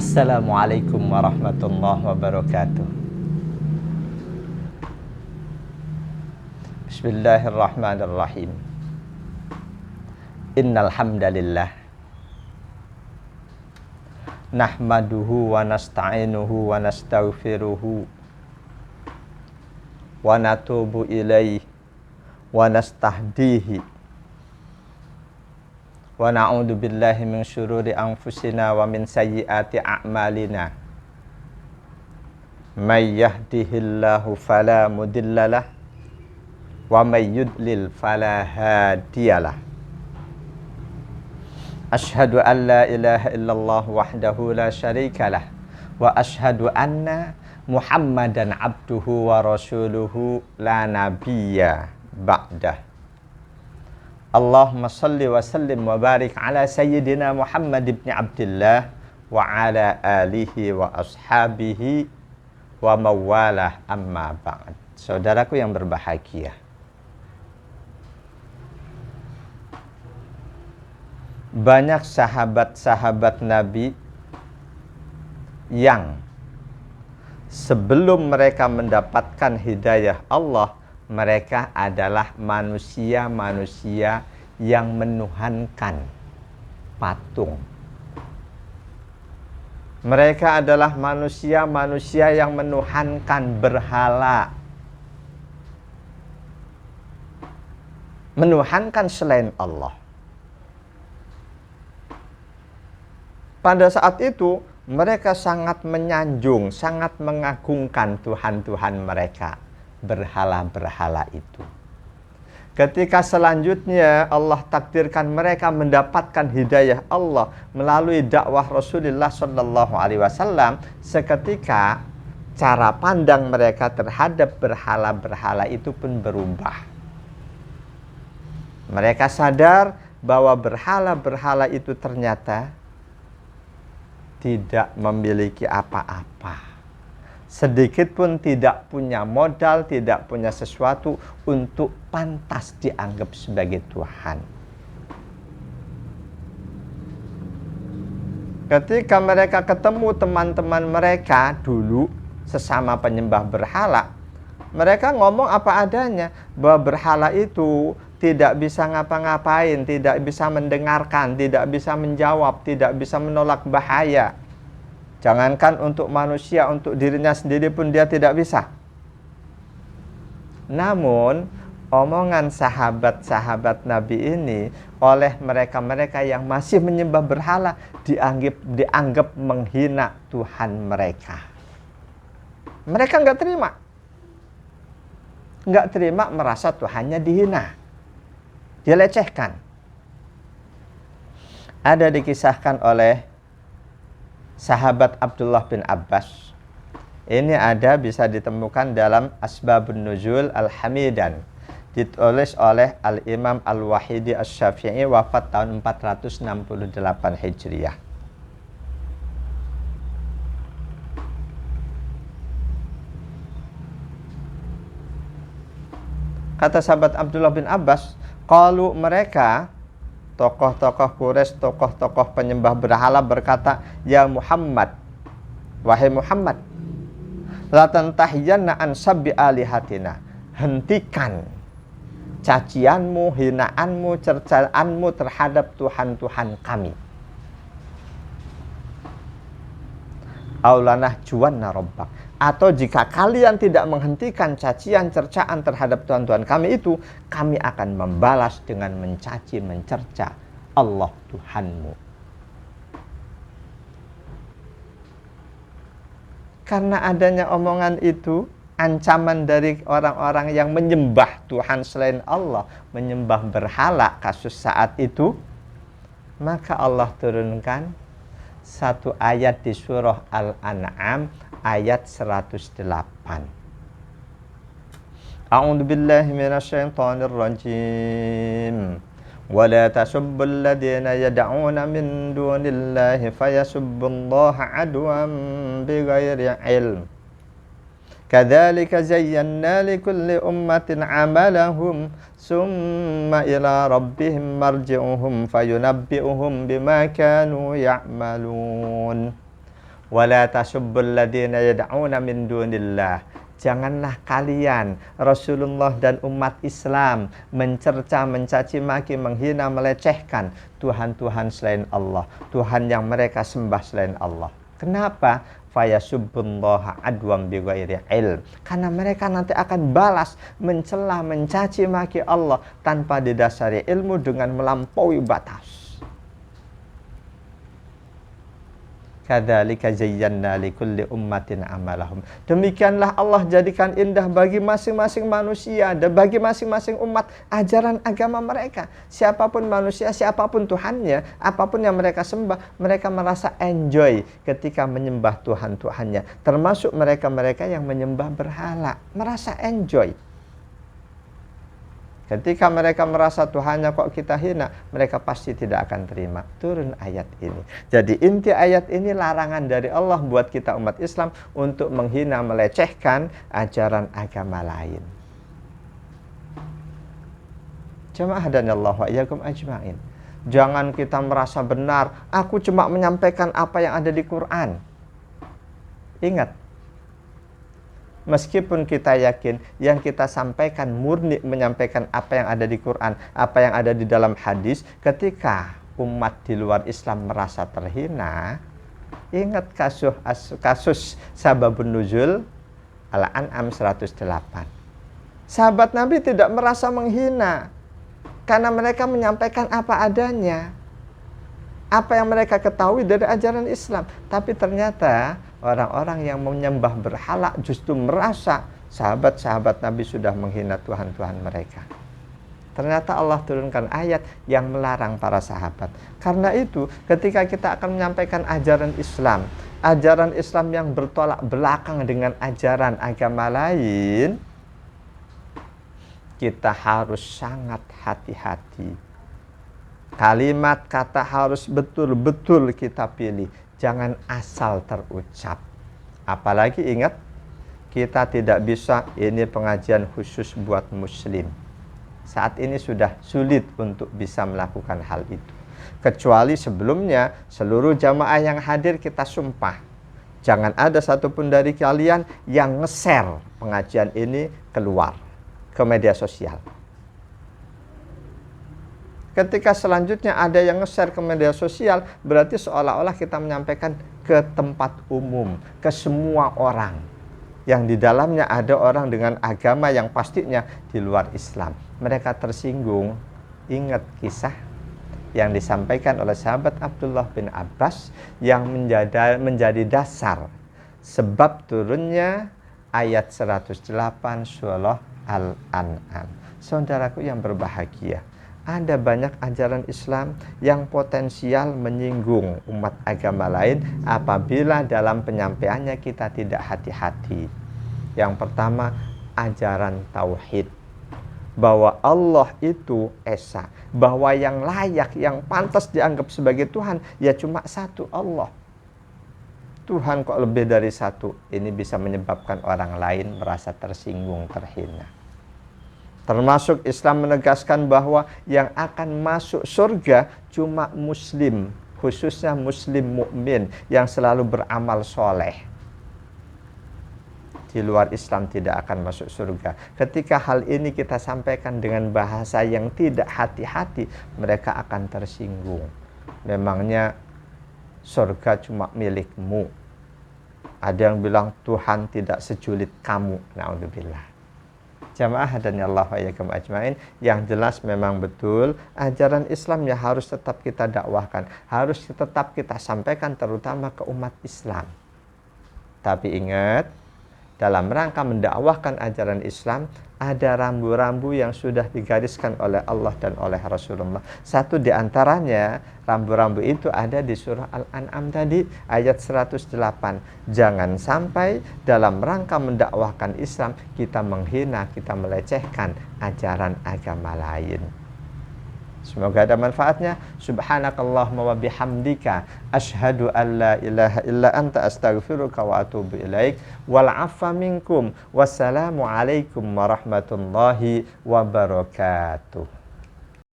Assalamualaikum warahmatullahi wabarakatuh. Bismillahirrahmanirrahim. Innal hamdalillah nahmaduhu wa nasta'inuhu wa nastaghfiruhu wa natubu ilaihi wa nastahdihi wa na'udzu billahi min syururi anfusina wa min sayyiati a'malina. May yahdihillahu fala mudhillalah wa may yudlil fala hadiyalah. Asyhadu an la ilaha illallah wahdahu la syarikalah wa asyhadu anna Muhammadan abduhu wa rasuluhu la nabiyya ba'dah. Allahumma salli wa sallim wa barik ala sayyidina Muhammad ibn Abdillah wa ala alihi wa ashabihi wa mawalah, amma ba'd. Saudaraku yang berbahagia, banyak sahabat-sahabat Nabi yang sebelum mereka mendapatkan hidayah Allah, mereka adalah manusia-manusia yang menuhankan patung. Mereka adalah manusia-manusia yang menuhankan berhala, menuhankan selain Allah. Pada saat itu mereka sangat menyanjung, sangat mengagungkan Tuhan-Tuhan mereka, berhala-berhala itu. Ketika selanjutnya Allah takdirkan mereka mendapatkan hidayah Allah melalui dakwah Rasulullah Shallallahu Alaihi Wasallam, seketika cara pandang mereka terhadap berhala-berhala itu pun berubah. Mereka sadar bahwa berhala-berhala itu ternyata tidak memiliki apa-apa, sedikit pun tidak punya modal, tidak punya sesuatu untuk pantas dianggap sebagai Tuhan. Ketika mereka ketemu teman-teman mereka dulu sesama penyembah berhala, mereka ngomong apa adanya, bahwa berhala itu tidak bisa ngapa-ngapain, tidak bisa mendengarkan, tidak bisa menjawab, tidak bisa menolak bahaya. Jangankan untuk manusia, untuk dirinya sendiri pun dia tidak bisa. Namun, omongan sahabat-sahabat Nabi ini oleh mereka-mereka yang masih menyembah berhala dianggap menghina Tuhan mereka. Mereka nggak terima. Nggak terima, merasa Tuhannya dihina, dilecehkan. Ada dikisahkan oleh sahabat Abdullah bin Abbas. Ini ada bisa ditemukan dalam Asbabun Nuzul Al-Hamidan, ditulis oleh Al-Imam Al-Wahidi Asy-Syafi'i, wafat tahun 468 Hijriah. Kata sahabat Abdullah bin Abbas, kalau mereka tokoh-tokoh Quraisy, tokoh-tokoh penyembah berhala berkata, "Ya Muhammad, wahai Muhammad, la tantahiyanna an sabbi alihatina." Hentikan cacianmu, hinaanmu, cercaanmu terhadap Tuhan-Tuhan kami. Aulanah juwanna rabbak. Atau jika kalian tidak menghentikan cacian, cercaan terhadap Tuhan-Tuhan kami itu, kami akan membalas dengan mencaci, mencerca Allah Tuhanmu. Karena adanya omongan itu, ancaman dari orang-orang yang menyembah Tuhan selain Allah, menyembah berhala kasus saat itu, maka Allah turunkan satu ayat di surah Al-An'am ayat 108. A'udzu billahi minasyaitonir rajim. Wa la tasubbul ladzina yad'una min dunillahi fayasubbullaha adwan bighairi ilm. Kadzalika zayyana likulli ummatin 'amalahum summa ila rabbihim marji'uhum fayunabbi'uhum bima kanu ya'malun. Wala tasubbul ladzina yad'una min dunillah. Janganlah kalian, Rasulullah dan umat Islam, mencerca, mencaci maki, menghina, melecehkan Tuhan-Tuhan selain Allah, Tuhan yang mereka sembah selain Allah. Kenapa? Fayasubbullaha adwam bighairi ilm. Karena mereka nanti akan balas, mencela, mencaci maki Allah tanpa didasari ilmu, dengan melampaui batas. Kadzalika zayyana likulli ummatin amalahum. Demikianlah Allah jadikan indah bagi masing-masing manusia dan bagi masing-masing umat ajaran agama mereka. Siapapun manusia, siapapun Tuhannya, apapun yang mereka sembah, mereka merasa enjoy ketika menyembah Tuhan-Tuhannya. Termasuk mereka-mereka yang menyembah berhala, merasa enjoy. Ketika mereka merasa Tuhannya kok kita hina, mereka pasti tidak akan terima. Turun ayat ini. Jadi inti ayat ini larangan dari Allah buat kita umat Islam untuk menghina, melecehkan ajaran agama lain. Jamaah dan Allah wa iyyakum ajma'in. Jangan kita merasa benar, aku cuma menyampaikan apa yang ada di Quran. Ingat, meskipun kita yakin yang kita sampaikan murni menyampaikan apa yang ada di Quran, apa yang ada di dalam hadis, ketika umat di luar Islam merasa terhina, ingat kasus sababun nuzul Al-An'am 108. Sahabat Nabi tidak merasa menghina karena mereka menyampaikan apa adanya, apa yang mereka ketahui dari ajaran Islam. Tapi ternyata orang-orang yang menyembah berhala justru merasa sahabat-sahabat Nabi sudah menghina Tuhan-Tuhan mereka. Ternyata Allah turunkan ayat yang melarang para sahabat. Karena itu ketika kita akan menyampaikan ajaran Islam yang bertolak belakang dengan ajaran agama lain, kita harus sangat hati-hati. Kalimat kata harus betul-betul kita pilih. Jangan asal terucap. Apalagi ingat, kita tidak bisa, ini pengajian khusus buat muslim. Saat ini sudah sulit untuk bisa melakukan hal itu. Kecuali sebelumnya, seluruh jamaah yang hadir kita sumpah. Jangan ada satupun dari kalian yang nge-share pengajian ini keluar ke media sosial. Ketika selanjutnya ada yang nge-share ke media sosial, berarti seolah-olah kita menyampaikan ke tempat umum, ke semua orang. Yang di dalamnya ada orang dengan agama yang pastinya di luar Islam. Mereka tersinggung. Ingat kisah yang disampaikan oleh sahabat Abdullah bin Abbas yang menjadi dasar sebab turunnya ayat 108 surah Al-An'am. Saudaraku yang berbahagia, ada banyak ajaran Islam yang potensial menyinggung umat agama lain apabila dalam penyampaiannya kita tidak hati-hati. Yang pertama, ajaran tauhid, bahwa Allah itu esa, bahwa yang layak, yang pantas dianggap sebagai Tuhan ya cuma satu, Allah. Tuhan kok lebih dari satu? Ini bisa menyebabkan orang lain merasa tersinggung, terhina. Termasuk Islam menegaskan bahwa yang akan masuk surga cuma muslim, khususnya muslim mukmin yang selalu beramal soleh. Di luar Islam tidak akan masuk surga. Ketika hal ini kita sampaikan dengan bahasa yang tidak hati-hati, mereka akan tersinggung. Memangnya surga cuma milikmu. Ada yang bilang Tuhan tidak sejulit kamu. Na'udzubillah. Jamaah dan Allah wa iyyakum ajmain, yang jelas memang betul ajaran Islam ya harus tetap kita dakwahkan, harus tetap kita sampaikan terutama ke umat Islam. Tapi ingat, dalam rangka mendakwahkan ajaran Islam ada rambu-rambu yang sudah digariskan oleh Allah dan oleh Rasulullah. Satu di antaranya, rambu-rambu itu ada di surah Al-An'am tadi, ayat 108. Jangan sampai dalam rangka mendakwahkan Islam kita menghina, kita melecehkan ajaran agama lain. Semoga ada manfaatnya. Subhanakallahumma wa bihamdika asyhadu an la ilaha illa anta astaghfiruka wa atubu ilaik. Wal 'afwa minkum. Wassalamu alaikum warahmatullahi wabarakatuh.